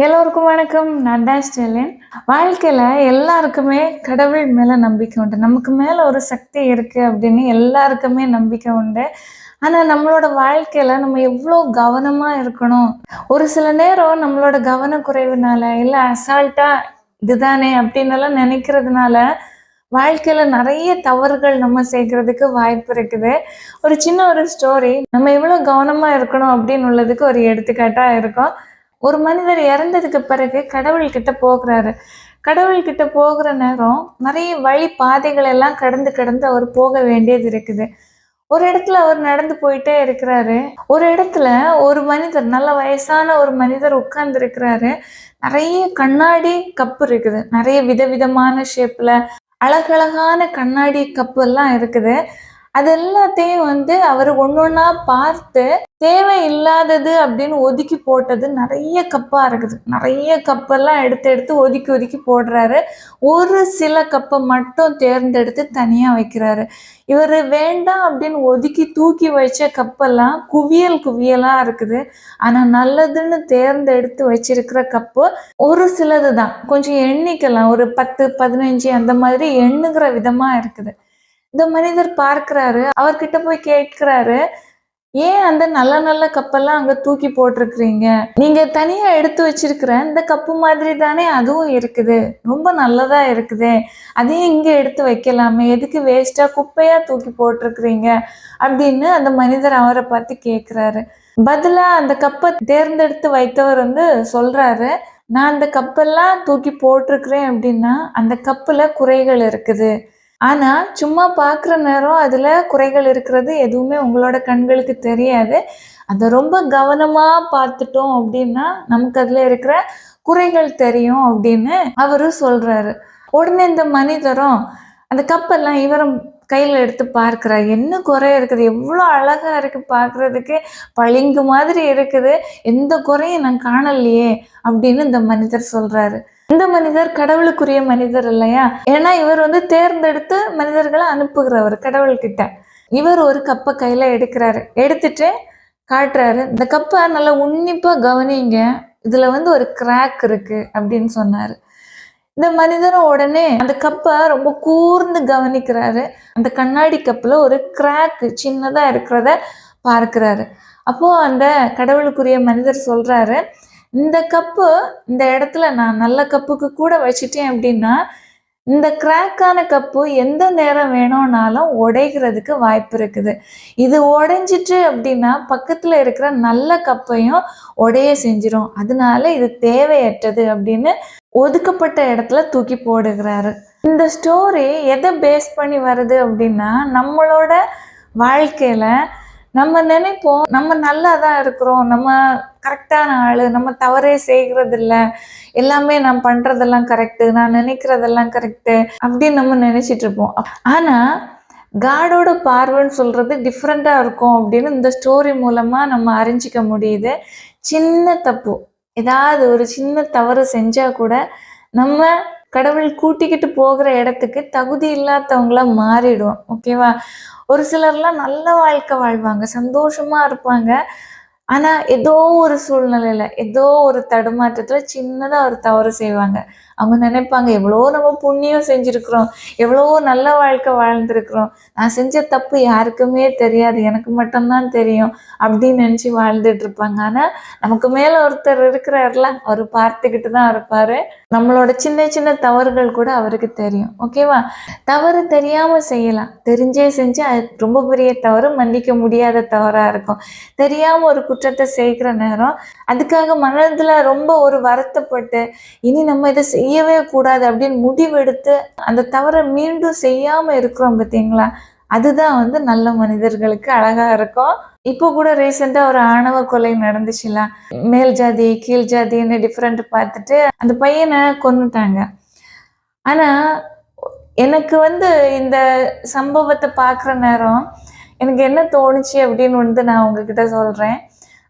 எல்லோருக்கும் வணக்கம். நான் தான் ஸ்டெலின். வாழ்க்கையில எல்லாருக்குமே கடவுள் மேல நம்பிக்கை உண்டு. நமக்கு மேல ஒரு சக்தி இருக்கு அப்படின்னு எல்லாருக்குமே நம்பிக்கை உண்டு. ஆனா நம்மளோட வாழ்க்கையில நம்ம எவ்வளோ கவனமா இருக்கணும். ஒரு சில நேரம் நம்மளோட கவனக்குறைவுனால, இல்ல அசால்ட்டா இதுதானே அப்படின்னெல்லாம் நினைக்கிறதுனால, வாழ்க்கையில நெறைய தவறுகள் நம்ம செய்கிறதுக்கு வாய்ப்பு இருக்குது. ஒரு சின்ன ஸ்டோரி நம்ம எவ்வளோ கவனமா இருக்கணும் அப்படின்னு உள்ளதுக்கு ஒரு எடுத்துக்காட்டா இருக்கும். ஒரு மனிதர் இறந்ததுக்கு பிறகு கடவுள்கிட்ட போகிறாரு. கடவுள்கிட்ட போகிற நேரம் நிறைய வழி பாதைகள் எல்லாம் கடந்து கடந்து அவர் போக வேண்டியது இருக்குது. ஒரு இடத்துல அவர் நடந்து போயிட்டே இருக்கிறாரு. ஒரு இடத்துல ஒரு மனிதர், நல்ல வயசான ஒரு மனிதர் உட்கார்ந்து இருக்கிறாரு. நிறைய கண்ணாடி கப் இருக்குது. நிறைய விதவிதமான ஷேப்ல அழகழகான கண்ணாடி கப் எல்லாம் இருக்குது. அது எல்லாத்தையும் அவரு ஒண்ணொண்ணா பார்த்து, தேவையில்லாதது அப்படின்னு ஒதுக்கி போட்டது நெறைய கப்பா இருக்குது. நெறைய கப்பெல்லாம் எடுத்து எடுத்து ஒதுக்கி ஒதுக்கி போடுறாரு. ஒரு சில கப்ப மட்டும் தேர்ந்தெடுத்து தனியா வைக்கிறாரு. இவரு வேண்டாம் அப்படின்னு ஒதுக்கி தூக்கி வச்ச கப்பெல்லாம் குவியல் குவியலா இருக்குது. ஆனா நல்லதுன்னு தேர்ந்தெடுத்து வச்சிருக்கிற கப்பு ஒரு சிலது தான். கொஞ்சம் எண்ணிக்கலாம். ஒரு 10, 15 அந்த மாதிரி எண்ணுகிற விதமா இருக்குது. இந்த மனிதர் பார்க்கிறாரு. அவர்கிட்ட போய் கேட்கிறாரு, "ஏன் அந்த நல்ல நல்ல கப்பெல்லாம் அங்க தூக்கி போட்டிருக்கிறீங்க? நீங்க தனியா எடுத்து வச்சிருக்கிற இந்த கப்பு மாதிரி தானே அதுவும் இருக்குது. ரொம்ப நல்லதா இருக்குதே. அதையும் இங்க எடுத்து வைக்கலாமே. எதுக்கு வேஸ்ட்டா குப்பையா தூக்கி போட்டிருக்கிறீங்க?" அப்படின்னு அந்த மனிதர் அவரை பார்த்து கேட்கிறாரு. பதிலா அந்த கப்பை தேர்ந்தெடுத்து வைத்தவர் சொல்றாரு, "நான் அந்த கப்பெல்லாம் தூக்கி போட்டிருக்கிறேன் அப்படின்னா, அந்த கப்புல குறைகள் இருக்குது. ஆனா, சும்மா பார்க்குற நேரம் அதுல குறைகள் இருக்கிறது எதுவுமே உங்களோட கண்களுக்கு தெரியாது. அத ரொம்ப கவனமா பார்த்துட்டோம் அப்படின்னா, நமக்கு அதுல இருக்கிற குறைகள் தெரியும் அப்படின்னு அவரு சொல்றாரு. உடனே இந்த மனிதரும் அந்த கப்பெல்லாம் இவரும் கையில எடுத்து பார்க்கிறார். என்ன குறை இருக்குது? எவ்வளோ அழகா இருக்கு பார்க்குறதுக்கு. பளிங்கு மாதிரி இருக்குது. எந்த குறையும் நான் காணலையே அப்படின்னு இந்த மனிதர் சொல்றாரு. இந்த மனிதர் கடவுளுக்குரிய மனிதர் இல்லையா? ஏன்னா இவர் தேர்ந்தெடுத்து மனிதர்களை அனுப்புகிறவர் கடவுள்கிட்ட. இவர் ஒரு கப்பை கையில எடுக்கிறாரு. எடுத்துட்டு காட்டுறாரு. இந்த கப்பை நல்லா உன்னிப்பா கவனிங்க. இதுல ஒரு கிராக் இருக்கு அப்படின்னு சொன்னாரு. இந்த மனிதரும் உடனே அந்த கப்பை ரொம்ப கூர்ந்து கவனிக்கிறாரு. அந்த கண்ணாடி கப்புல ஒரு கிராக் சின்னதா இருக்கிறத பார்க்கிறாரு. அப்போ அந்த கடவுளுக்குரிய மனிதர் சொல்றாரு, இந்த கப்பு இந்த இடத்துல நான் நல்ல கப்புக்கு கூட வச்சுட்டேன் அப்படின்னா, இந்த கிராக்கான கப்பு எந்த நேரம் வேணும்னாலும் உடைகிறதுக்கு வாய்ப்பு இருக்குது. இது உடைஞ்சிட்டு அப்படின்னா பக்கத்துல இருக்கிற நல்ல கப்பையும் உடைய செஞ்சிரும். அதனால இது தேவையற்றது அப்படின்னு ஒதுக்கப்பட்ட இடத்துல தூக்கி போடுகிறாரு. இந்த ஸ்டோரி எதை பேஸ் பண்ணி வருது அப்படின்னா, நம்மளோட வாழ்க்கையில நம்ம நினைப்போம், நம்ம நல்லா தான் இருக்கிறோம், நம்ம கரெக்டான ஆளு, நம்ம தவறே செய்கிறதில்ல, எல்லாமே நான் பண்றதெல்லாம் கரெக்டு, நான் நினைக்கிறதெல்லாம் கரெக்டு அப்படின்னு நம்ம நினைச்சிட்டு இருப்போம். ஆனா காடோட பார்வைன்னு சொல்றது டிஃப்ரெண்டா இருக்கும் அப்படின்னு இந்த ஸ்டோரி மூலமா நம்ம அறிஞ்சிக்க முடியுது. சின்ன தப்பு, ஏதாவது ஒரு சின்ன தவறு செஞ்சா கூட நம்ம கடவுள் கூட்டிக்கிட்டு போகிற இடத்துக்கு தகுதி இல்லாதவங்களா மாறிடும். ஓகேவா? ஒரு சிலர்லாம் நல்ல வாழ்க்கை வாழ்வாங்க, சந்தோஷமா இருப்பாங்க. ஆனா ஏதோ ஒரு சூழ்நிலையில, ஏதோ ஒரு தடுமாற்றத்துல சின்னதா ஒரு தவறு செய்வாங்க. அவங்க நினைப்பாங்க, எவ்வளோ நம்ம புண்ணியம் செஞ்சிருக்கிறோம், எவ்வளோ நல்ல வாழ்க்கை வாழ்ந்திருக்கிறோம், நான் செஞ்ச தப்பு யாருக்குமே தெரியாது, எனக்கு மட்டும்தான் தெரியும் அப்படின்னு நினைச்சு வாழ்ந்துட்டு இருப்பாங்க. ஆனா நமக்கு மேல ஒருத்தர் இருக்கிறார்ல, அவர் பார்த்துக்கிட்டு தான் இருப்பாரு. நம்மளோட சின்ன சின்ன தவறுகள் கூட அவருக்கு தெரியும். ஓகேவா? தவறு தெரியாம செய்யலாம், தெரிஞ்சே செஞ்சு அது ரொம்ப பெரிய தவறு, மன்னிக்க முடியாத தவறா இருக்கும். தெரியாம ஒரு குற்றத்தை செய்கிற நேரம் அதுக்காக மனதுல ரொம்ப ஒரு வருத்தப்பட்டு, இனி நம்ம இதை செய்யவே கூடாது அப்படின்னு முடிவெடுத்து அந்த தவறை மீண்டும் செய்யாம இருக்கிறோம் பார்த்தீங்களா? அதுதான் நல்ல மனிதர்களுக்கு அழகா இருக்கும். இப்போ கூட ரீசெண்டா ஒரு ஆணவ கொலை நடந்துச்சுல. மேல் ஜாதி கீழ் ஜாதின்னு டிஃப்ரெண்ட் பார்த்துட்டு அந்த பையனை கொன்னுட்டாங்க. ஆனா எனக்கு இந்த சம்பவத்தை பார்க்குற நேரம் எனக்கு என்ன தோணுச்சு அப்படின்னு நான் உங்ககிட்ட சொல்றேன்.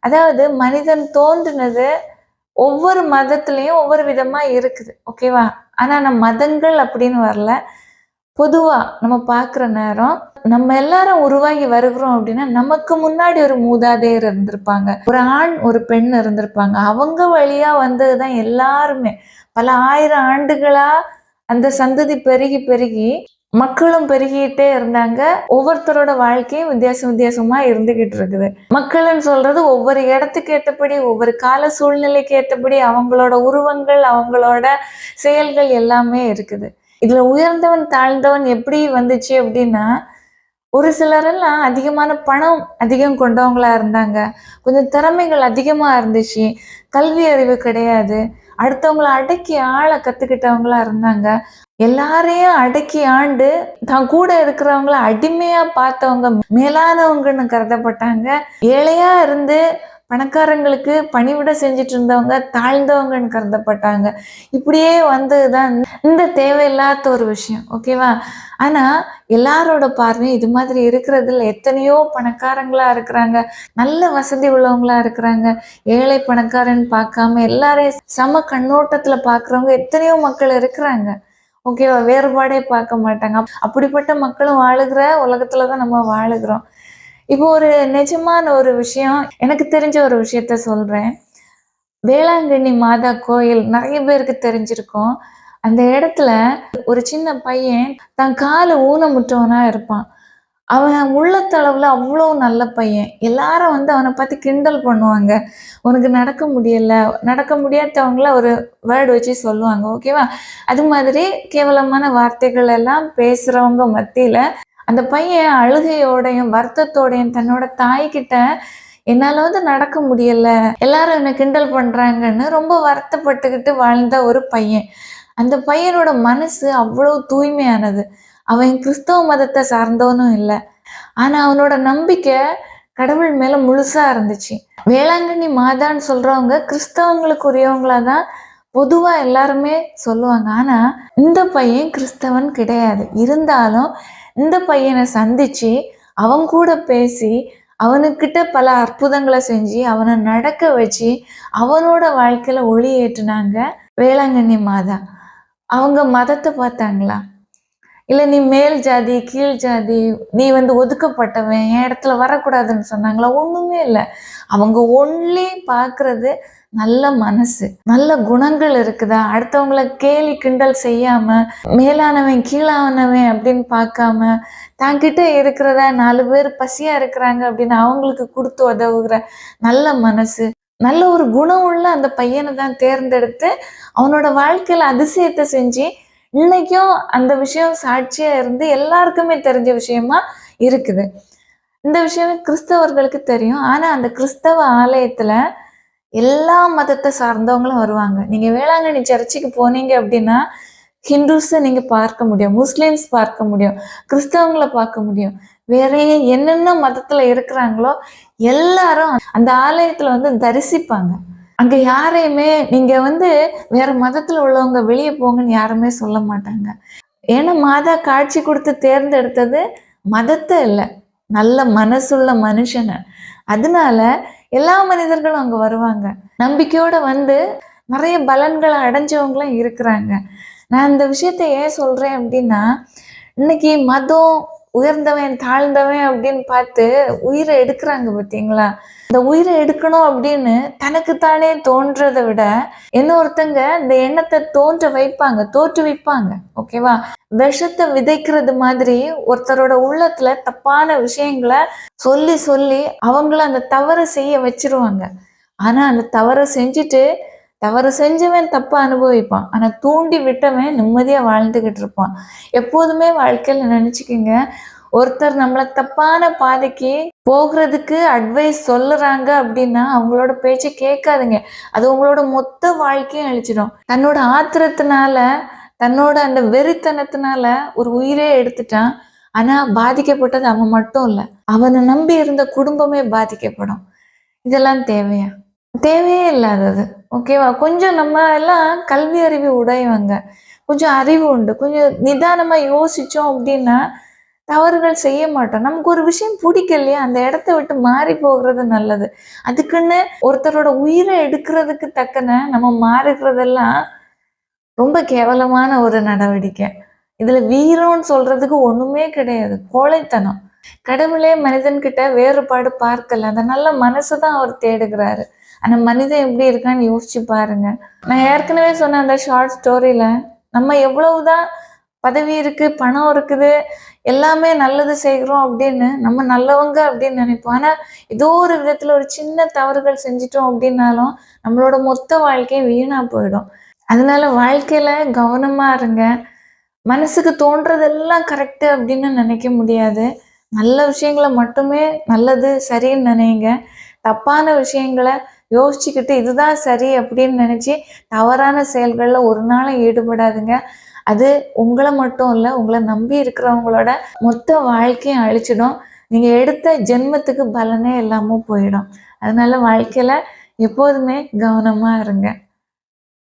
அதாவது மனிதன் தோன்றினது ஒவ்வொரு மதத்திலையும் ஒவ்வொரு விதமா இருக்குது. ஓகேவா? ஆனா மதங்கள் அப்படின்னு வரல. பொதுவா நம்ம பார்க்குற நேரம், நம்ம எல்லாரும் உருவாகி வருகிறோம் அப்படின்னா, நமக்கு முன்னாடி ஒரு மூதாதையர் இருந்திருப்பாங்க. ஒரு ஆண், ஒரு பெண் இருந்திருப்பாங்க. அவங்க வழியா வந்தது தான் எல்லாருமே. பல 1000 ஆண்டுகளா அந்த சந்ததி பெருகி, பெருகி மக்களும் பெருகிட்டே இருந்தாங்க. ஒவ்வொருத்தரோட வாழ்க்கையும் வித்தியாசம் வித்தியாசமா இருந்துகிட்டு இருக்குது. மக்கள்ன்னு சொல்றது ஒவ்வொரு இடத்துக்கு ஏத்தபடி, ஒவ்வொரு கால சூழ்நிலைக்கு ஏத்தபடி அவங்களோட உருவங்கள், அவங்களோட செயல்கள் எல்லாமே இருக்குது. இதுல உயர்ந்தவன், தாழ்ந்தவன் எப்படி வந்துச்சு அப்படின்னா, ஒரு சிலரெல்லாம் அதிகமான பணம் அதிகம் கொண்டவங்களா இருந்தாங்க. கொஞ்சம் திறமைகள் அதிகமா இருந்துச்சு. கல்வி அறிவு கிடையாது. அடுத்தவங்கள அடக்கி ஆள கத்துக்கிட்டவங்களா இருந்தாங்க. எல்லாரையும் அடக்கி ஆண்டு, தான் கூட இருக்கிறவங்கள அடிமையா பார்த்தவங்க மேலானவங்கன்னு கருதப்பட்டாங்க. ஏழையா இருந்து பணக்காரங்களுக்கு பணிவிடை செஞ்சுட்டு இருந்தவங்க தாழ்ந்தவங்கன்னு கருதப்பட்டாங்க. இப்படியே வந்ததுதான் இந்த தேவையில்லாத ஒரு விஷயம். ஓகேவா? ஆனா எல்லாரோட பார்வையும் இது மாதிரி இருக்கிறதுல எத்தனையோ பணக்காரங்களா இருக்கிறாங்க. நல்ல வசதி உள்ளவங்களா இருக்கிறாங்க. ஏழை பணக்காரன்னு பார்க்காம எல்லாரையும் சம கண்ணோட்டத்துல பார்க்குறவங்க எத்தனையோ மக்கள் இருக்கிறாங்க. ஓகேவா? வேறுபாடே பார்க்க மாட்டாங்க. அப்படிப்பட்ட மக்களும் வாழுகிற உலகத்துல தான் நம்ம வாழுகிறோம். இப்போ ஒரு நிஜமான ஒரு விஷயம், எனக்கு தெரிஞ்ச ஒரு விஷயத்த சொல்றேன். வேளாங்கண்ணி மாதா கோயில் நெறைய பேருக்கு தெரிஞ்சிருக்கும். அந்த இடத்துல ஒரு சின்ன பையன் தன் காலு ஊனமுற்றவனா இருப்பான். அவன் உள்ளத்தளவுல அவ்வளோ நல்ல பையன். எல்லாரும் அவன பார்த்து கிண்டல் பண்ணுவாங்க. "உனக்கு நடக்க முடியல." நடக்க முடியாதவங்கள ஒரு வேர்ட் வச்சு சொல்லுவாங்க. ஓகேவா? அது மாதிரி கேவலமான வார்த்தைகள் எல்லாம் பேசுறவங்க மத்தியில, அந்த பையன் அழுகையோடையும், வருத்தத்தோடையும் தன்னோட தாய்கிட்ட, "என்னால நடக்க முடியல. எல்லாரும் என்ன கிண்டல் பண்றாங்கன்னு" ரொம்ப வருத்தப்பட்டுக்கிட்டு வாழ்ந்த ஒரு பையன். அந்த பையனோட மனசு அவ்வளோ தூய்மையானது. அவன் கிறிஸ்தவ மதத்தை சார்ந்தவனும் இல்ல. ஆனா அவனோட நம்பிக்கை கடவுள் மேல முழுசா இருந்துச்சு. வேளாங்கண்ணி மாதான்னு சொல்றவங்க கிறிஸ்தவங்களுக்கு உரியவங்களா தான் பொதுவா எல்லாருமே சொல்லுவாங்க. ஆனா இந்த பையன் கிறிஸ்தவன் கிடையாது. இருந்தாலும் இந்த பையனை சந்திச்சு, அவன் கூட பேசி, அவனுக்கிட்ட பல அற்புதங்களை செஞ்சு, அவனை நடக்க வச்சு, அவனோட வாழ்க்கையில ஒளி ஏற்றுனாங்க வேளாங்கண்ணி மாதா. அவங்க மதத்தை பார்த்தாங்களா? இல்ல நீ மேல் ஜாதி, கீழ் ஜாதி, நீ ஒதுக்கப்பட்டவன், என் இடத்துல வரக்கூடாதுன்னு சொன்னாங்களா? ஒண்ணுமே இல்ல. அவங்க ஒன்லி பார்க்குறது நல்ல மனசு. நல்ல குணங்கள் இருக்குதா? அடுத்தவங்கள கேலி கிண்டல் செய்யாம, மேலானவன், கீழானவன் அப்படின்னு பார்க்காம, தன்கிட்ட இருக்கிறத 4 பேர் பசியா இருக்கிறாங்க அப்படின்னு அவங்களுக்கு குடுத்து உதவுகிற நல்ல மனசு. நல்ல ஒரு குணம் உள்ள அந்த பையனை தான் தேர்ந்தெடுத்து, அவனோட வாழ்க்கையில அதிசயத்தை செஞ்சு, இன்னைக்கும் அந்த விஷயம் சாட்சியா இருந்து எல்லாருக்குமே தெரிஞ்ச விஷயமா இருக்குது. இந்த விஷயம் கிறிஸ்தவர்களுக்கு தெரியும். ஆனா அந்த கிறிஸ்தவ ஆலயத்துல எல்லா மதத்தை சார்ந்தவங்களும் வருவாங்க. நீங்க வேளாங்கண்ணி சர்ச்சுக்கு போனீங்க அப்படின்னா, ஹிந்துஸை நீங்க பார்க்க முடியும், முஸ்லிம்ஸ் பார்க்க முடியும், கிறிஸ்தவங்களை பார்க்க முடியும். வேற என்னென்ன மதத்துல இருக்கிறாங்களோ எல்லாரும் அந்த ஆலயத்துல தரிசிப்பாங்க. அங்க யாரையுமே நீங்க வேற மதத்துல உள்ளவங்க வெளியே போங்கன்னு யாருமே சொல்ல மாட்டாங்க. ஏன்னா மாதா காட்சி கொடுத்து தேர்ந்தெடுத்தது மதத்தை இல்ல, நல்ல மனசுள்ள மனுஷனை. அதனால எல்லா மனிதர்களும் அங்க வருவாங்க. நம்பிக்கையோட நிறைய பலன்களை அடைஞ்சவங்களும் இருக்கிறாங்க. நான் இந்த விஷயத்த ஏன் சொல்றேன் அப்படின்னா, இன்னைக்கு மதம் உயர்ந்தவன் தாழ்ந்தவன் அப்படின்னு பார்த்து உயிரை எடுக்கிறாங்க பார்த்தீங்களா? இந்த உயிரை எடுக்கணும் அப்படின்னு தனக்குத்தானே தோன்றதை விட இன்னொருத்தங்க இந்த எண்ணத்தை தோற்றுவிப்பாங்க. ஓகேவா? விஷத்தை விதைக்கிறது மாதிரி ஒருத்தரோட உள்ளத்துல தப்பான விஷயங்களை சொல்லி சொல்லி அவங்கள அந்த தவறை செய்ய வச்சிருவாங்க. ஆனா அந்த தவறு செஞ்சவன் தப்பா அனுபவிப்பான். ஆனா தூண்டி விட்டவன் நிம்மதியா வாழ்ந்துகிட்டு இருப்பான். எப்போதுமே வாழ்க்கையில நினைச்சுக்கிங்க, ஒருத்தர் நம்மளை தப்பான பாதைக்கு போகிறதுக்கு அட்வைஸ் சொல்லுறாங்க அப்படின்னா அவங்களோட பேச்சை கேட்காதுங்க. அது உங்களோட மொத்த வாழ்க்கையும் அழிச்சிடும். தன்னோட ஆத்திரத்தினால, தன்னோட அந்த வெறித்தனத்தினால ஒரு உயிரே எடுத்துட்டான். ஆனா பாதிக்கப்பட்டது அவன் மட்டும் இல்லை, அவனை நம்பி இருந்த குடும்பமே பாதிக்கப்படும். இதெல்லாம் தேவையா? தேவையே இல்லாதது. ஓகேவா? கொஞ்சம் நம்ம எல்லாம் கல்வி அறிவு உடையவங்க, கொஞ்சம் அறிவு உண்டு, கொஞ்சம் நிதானமா யோசிச்சோம் அப்படின்னா தவறுகள் செய்ய மாட்டோம். நமக்கு ஒரு விஷயம் பிடிக்கலையா, அந்த இடத்த விட்டு மாறி போகிறது நல்லது. அதுக்குன்னு ஒருத்தரோட உயிரை எடுக்கிறதுக்கு தக்கன நம்ம மாறுகிறதெல்லாம் ரொம்ப கேவலமான ஒரு நடவடிக்கை. இதுல வீரம்னு சொல்றதுக்கு ஒண்ணுமே கிடையாது, கோழைத்தனம். கடவுளே மனிதன்கிட்ட வேறுபாடு பார்க்கல, அந்த நல்ல மனசுதான் அவர் தேடுகிறாரு. ஆனா மனிதன் எப்படி இருக்கான்னு யோசிச்சு பாருங்க. நான் ஏற்கனவே சொன்ன அந்த ஷார்ட் ஸ்டோரியில நம்ம எவ்வளவுதான் பதவி இருக்கு, பணம் இருக்குது, எல்லாமே நல்லது செய்கிறோம் அப்படின்னு நம்ம நல்லவங்க அப்படின்னு நினைப்போம். ஆனா ஏதோ ஒரு விதத்துல ஒரு சின்ன தவறுகள் செஞ்சிட்டோம் அப்படின்னாலும் நம்மளோட மொத்த வாழ்க்கையும் வீணா போயிடும். அதனால வாழ்க்கையில கவனமா இருங்க. மனசுக்கு தோன்றதெல்லாம் கரெக்டு அப்படின்னு நினைக்க முடியாது. நல்ல விஷயங்கள மட்டுமே நல்லது, சரின்னு நினைங்க. தப்பான விஷயங்கள யோசிச்சுக்கிட்டு இதுதான் சரி அப்படின்னு நினைச்சு தவறான செயல்கள்ல ஒரு நாளும் ஈடுபடாதுங்க. அது உங்கள மட்டும் இல்ல, உங்கள நம்பி இருக்கிறவங்களோட மொத்த வாழ்க்கையும் அழிச்சிடும். நீங்க எடுத்த ஜென்மத்துக்கு பலனே இல்லாம போயிடும். அதனால வாழ்க்கையில எப்போதுமே கவனமா இருங்க.